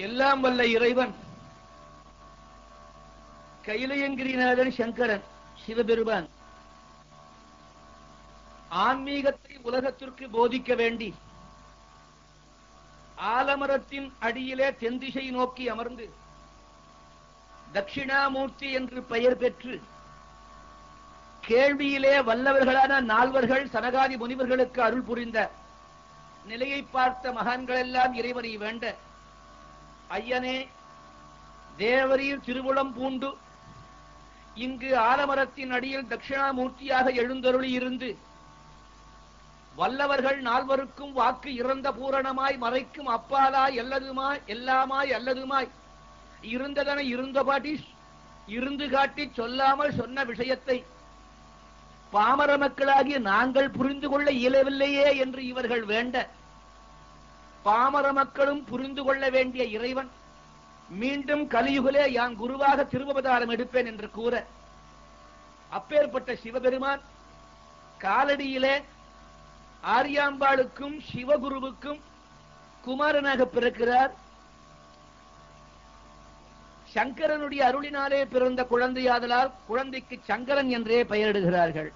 எல்லாம் வல்ல இறைவன் கைலையங்கிரிநாதன் சங்கரன் சிவபெருமான் ஆன்மீகத்தை உலகத்திற்கு போதிக்க வேண்டி ஆலமரத்தின் அடியிலே தென்திசை நோக்கி அமர்ந்து தட்சிணாமூர்த்தி என்று பெயர் பெற்று கேள்வியிலே வல்லவர்களான நால்வர்கள் சனகாதி முனிவர்களுக்கு அருள் புரிந்த நிலையை பார்த்த மகான்கள் எல்லாம் இறைவனை வேண்ட, ஐயனே, தேவரீர் திருவுளம் பூண்டு இங்கு ஆலமரத்தின் அடியில் தட்சிணாமூர்த்தியாக எழுந்தருளி இருந்து வல்லவர்கள் நால்வருக்கும் வாக்கு இறந்த பூரணமாய் மறைக்கும் அப்பாலாய் அல்லதுமாய் எல்லாமாய் அல்லதுமாய் இருந்ததனை இருந்தபாட்டி இருந்து காட்டி சொல்லாமல் சொன்ன விஷயத்தை பாமர மக்களாகிய நாங்கள் புரிந்து கொள்ள இயலவில்லையே என்று இவர்கள் வேண்ட, பாமர மக்களும் புரிந்து கொள்ள வேண்டிய இறைவன் மீண்டும் கலியுகிலே யான் குருவாக திருவவதாரம் எடுப்பேன் என்று கூற, அப்பேற்பட்ட சிவபெருமான் காலடியிலே ஆரியாம்பாளுக்கும் சிவகுருவுக்கும் குமாரனாக பிறக்கிறார். சங்கரனுடைய அருளினாலே பிறந்த குழந்தையாதலால் குழந்தைக்கு சங்கரன் என்றே பெயரிடுகிறார்கள்.